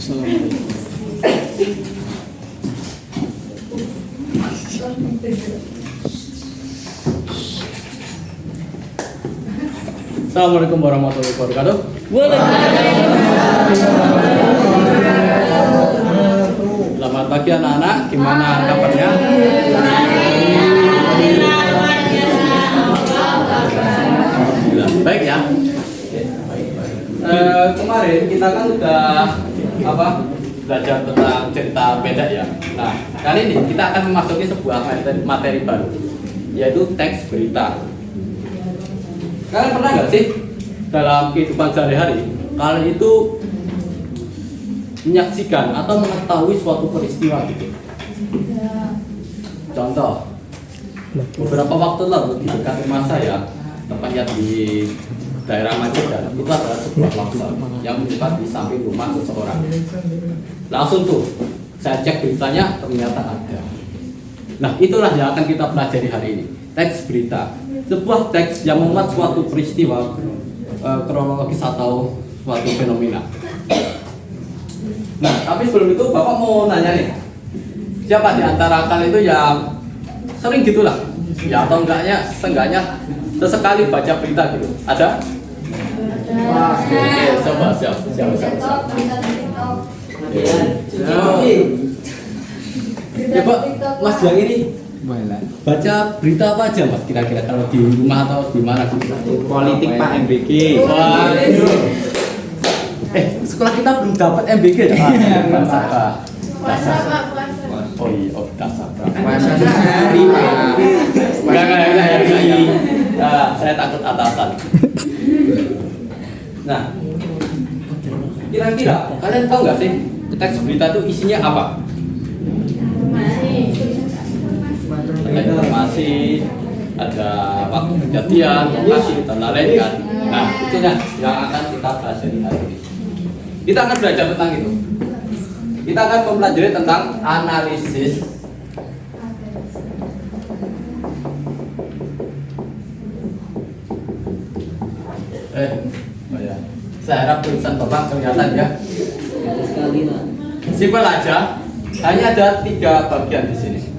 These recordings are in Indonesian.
Assalamualaikum warahmatullahi wabarakatuh. Selamat pagi anak-anak, gimana kabarnya? Baik ya. Kemarin kita kan udah belajar tentang cerita pendek ya. Nah, kali ini kita akan memasuki sebuah materi baru, yaitu teks berita. Kalian pernah nggak sih dalam kehidupan sehari-hari kalian itu menyaksikan atau mengetahui suatu peristiwa gitu? Contoh, beberapa waktu lalu di dekat rumah saya, tepatnya di daerah Magetan, itu adalah sebuah longsor yang menimpa di samping rumah seseorang. Langsung tuh saya cek beritanya, ternyata ada. Nah, itulah yang akan kita pelajari hari ini, teks berita. Sebuah teks yang memuat suatu peristiwa kronologis atau suatu fenomena. Nah, tapi sebelum itu Bapak mau nanya nih, siapa di antara kalian itu yang sering gitulah, ya atau enggaknya, seenggaknya sesekali baca berita gitu? Ada? Oke, coba siapa? Coba Mas yang ini baca berita apa aja Mas kira-kira kalau di rumah atau di mana gitu? Politik Pak MBG. Sekolah kita belum dapat MBG ya? Puasa Pak. Oh iya, oh dasar. Puasa sehari Pak. Enggak. Saya takut atasan. Nah, kira-kira kalian tahu nggak sih teks berita itu isinya apa? Ada informasi, ada waktu kejadian, lokasi, dan lain-lain kan. Nah, itunya yang akan kita pelajari hari ini. Kita akan belajar tentang itu. Kita akan mempelajari tentang analisis saya harap tulisan Bapak kelihatan ya. Simpel aja. Hanya ada 3 bagian di sini.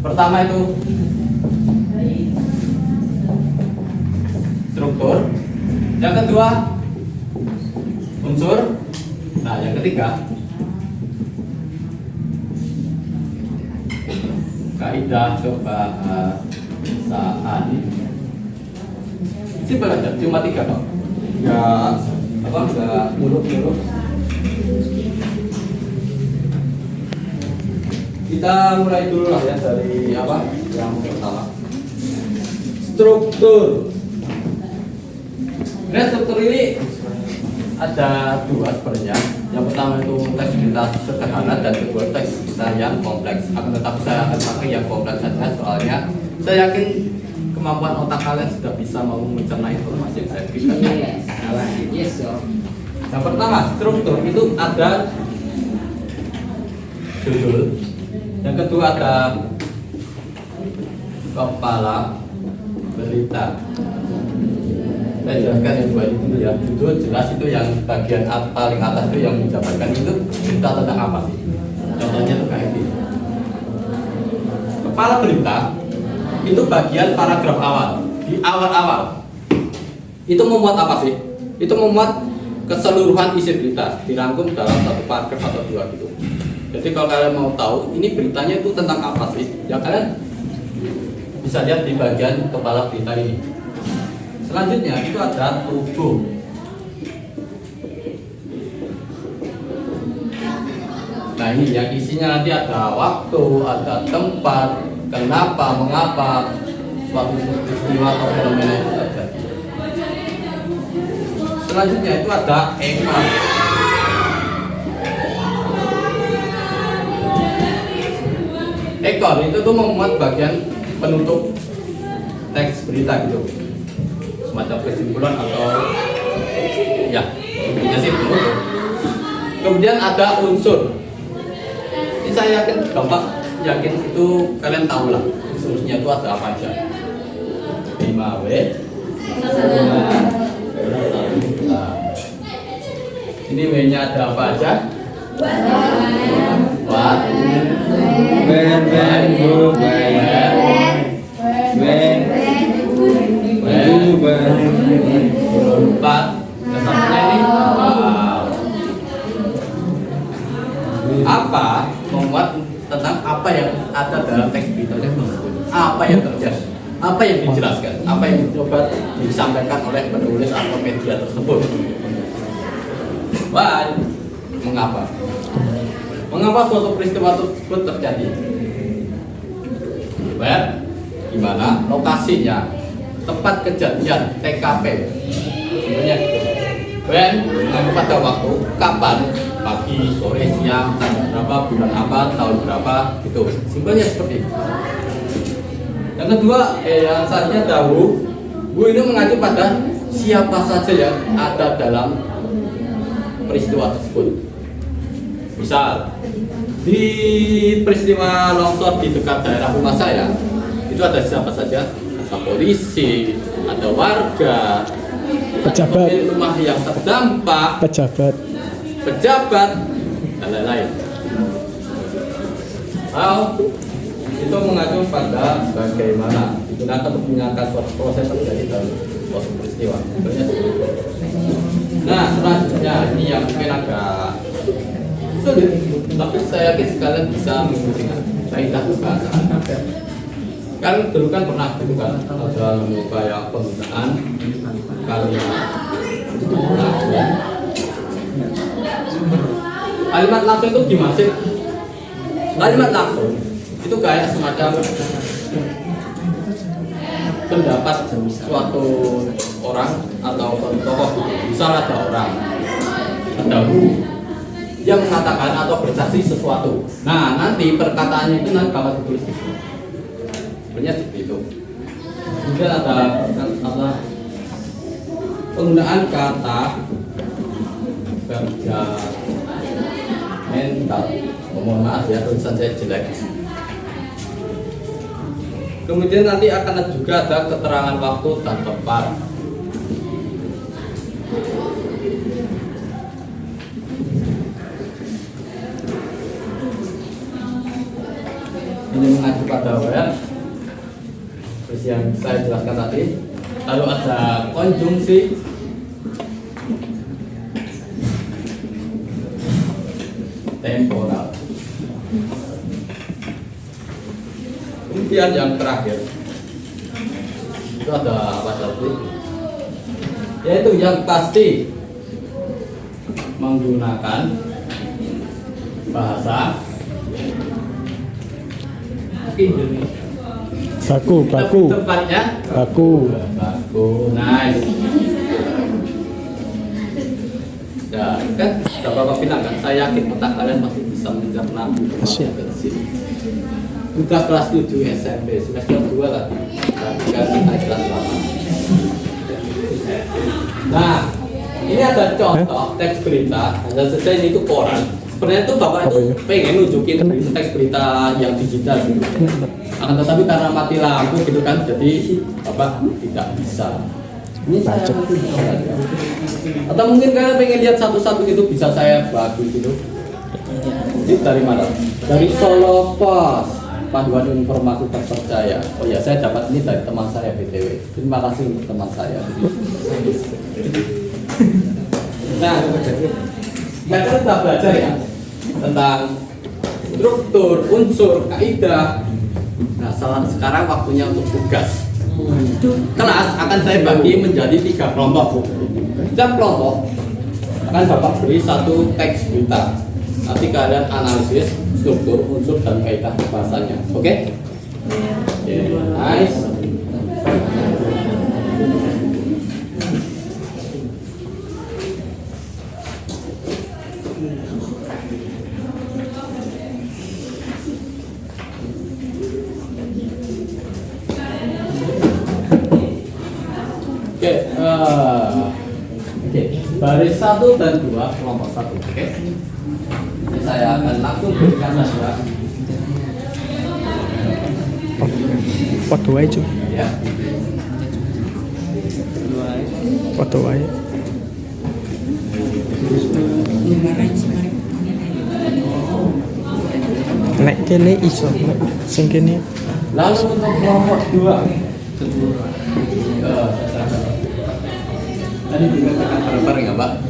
Pertama itu struktur, yang kedua unsur, nah yang ketiga kaidah kebahasaan. Simpel aja, cuma 3 kok. Enggak muluk-muluk. Kita mulai dulu lah ya dari yang pertama. Struktur. Nah, struktur ini ada 2 sebenarnya. Yang pertama itu teks berita sederhana dan kedua teks berita yang kompleks. Akan tetapi saya akan pakai yang kompleks saja soalnya saya yakin kemampuan otak kalian sudah bisa mau mencerna informasi yang saya berikan. Yes, Yang pertama, struktur itu ada judul. Yang kedua ada kepala berita. Saya jelaskan yang 2 itu dulu ya. Judul jelas itu yang bagian paling atas itu yang menjabarkan itu berita tentang apa sih? Contohnya itu kayak gini. Kepala berita itu bagian paragraf awal. Di awal-awal itu memuat apa sih? Itu memuat keseluruhan isi berita dirangkum dalam 1 paragraf atau 2 gitu. Jadi kalau kalian mau tahu ini beritanya itu tentang apa sih, ya kalian bisa lihat di bagian kepala berita ini. Selanjutnya itu ada tubuh. Nah ini yang isinya nanti ada waktu, ada tempat, kenapa, mengapa suatu peristiwa atau fenomena itu terjadi. Selanjutnya itu ada ekor. Ekor itu tuh memuat bagian penutup teks berita gitu, semacam kesimpulan atau ya intinya sih penutup. Kemudian ada unsur. Ini saya yakin itu kalian tahu lah unsurnya itu ada apa aja. 5W. Ini W-nya ada apa aja? What? When go when Empat. Yang satunya ini. Wow. Apa membuat tentang apa yang ada dalam teks berita tersebut? Apa yang terjadi? Apa yang dijelaskan? Apa yang dicoba disampaikan oleh penulis atau media tersebut? Why? Mengapa? Mengapa suatu peristiwa tersebut terjadi? Well, gimana lokasinya, tempat kejadian, TKP, sebenarnya gitu. When, pada waktu, kapan, pagi, sore, siang, tanggal berapa, bulan apa, tahun berapa, gitu. Simpelnya seperti itu. Yang kedua, yang selanjutnya tahu, Bu ini mengacu pada siapa saja yang ada dalam peristiwa tersebut. Misal, di peristiwa longsor di dekat daerah rumah saya, itu ada siapa saja? Ada polisi, ada warga, Pejabat. ada pemilik rumah yang terdampak, pejabat, dan lain-lain. Itu mengacu pada bagaimana digunakan untuk menyangka suatu proses terjadi dalam suatu peristiwa. Nah, selanjutnya ini yang mungkin agak sulit, tapi saya yakin sekalian bisa mengikuti kaidah bahasa. Kan dulu kan pernah gitu kan ada upaya penggunaan kalimat langsung itu gimana sih? Kalimat langsung itu kayak semacam pendapat suatu orang atau tokoh. Misal ada orang yang mengatakan atau bersaksi sesuatu. Nah, nanti perkataannya itu nanti bakal ditulis di sini. Sebenarnya seperti itu. Kemudian ada penggunaan kata kerja mental. Mohon maaf ya, tulisan saya jelek. Kemudian nanti akan juga ada keterangan waktu dan tempat. Ini mengacu pada web, terus yang saya jelaskan tadi. Lalu ada konjungsi, temporal. Kemudian yang terakhir itu ada apa tadi? Yaitu yang pasti menggunakan bahasa Indonesia. Baku. Tempatnya Baku. Nice. Ya, kan Bapak bilang kan, saya yakin otak kalian masih bisa mencerna informasi dari sini. Udah kelas 7 SMP, semester 2 lah. Kan kita kelas 8. Nah, ini ada contoh teks berita. Hanya saja ini itu koran. Sebenarnya itu Bapak itu pengen nunjukin teks berita yang digital gitu. Akan tetapi karena mati lampu gitu kan, jadi Bapak tidak bisa. Ini saya atau mungkin kalian pengen lihat satu-satu gitu, bisa saya bagi gitu. Ini dari mana? Dari Solo Pos, Panduan Informasi Terpercaya. Oh ya, saya dapat ini dari teman saya BTW. Terima kasih untuk teman saya. Nah, kita sudah belajar ya tentang struktur, unsur, kaidah. Nah, sekarang waktunya untuk tugas. Kelas akan saya bagi menjadi 3 kelompok. Setiap kelompok akan Bapak beri satu teks berita. Nanti kalian analisis struktur, unsur, dan kaidah bahasanya. Oke? Nice. Oke, baris 1 dan 2 kelompok 1. Oke. Ini saya akan langsung berikan saja. Foto wae, Cuk. Ya. Foto wae. Nek kene iso, nek sing kene Lalu untuk kelompok 2 tadi dikatakan bareng-bareng ya Pak.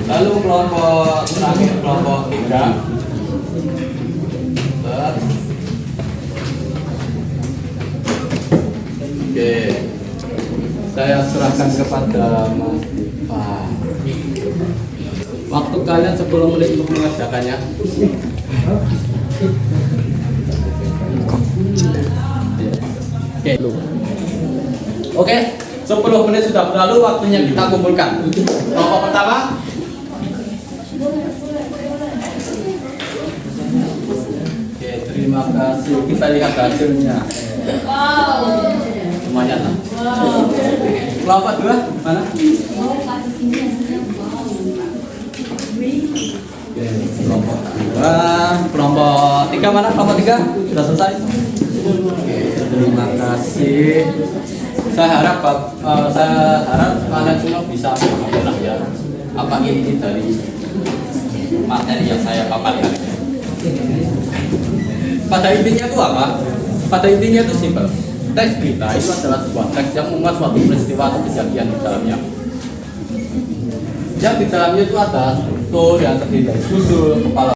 Lalu kelompok terakhir kelompok 3. Oke, saya serahkan kepada Mas Pak. Waktu kalian 10 menit untuk mengerjakannya. Oke. Oke, 10 menit sudah berlalu, waktunya kita kumpulkan. Kelompok pertama. Oke, terima kasih. Kita lihat hasilnya. Lumayan lah. Kelompok 2 mana? Oke, kelompok 2. Kelompok 3 mana? Kelompok 3 sudah selesai. Oke, terima kasih. Saya harap kalian semua bisa mengenal ya apa inti dari materi yang saya paparkan. Pada intinya itu apa? Pada intinya itu simpel. Teks berita itu adalah sebuah teks yang memuat suatu peristiwa atau kejadian di dalamnya. Yang di dalamnya itu ada struktur yang terdiri dari judul, kepala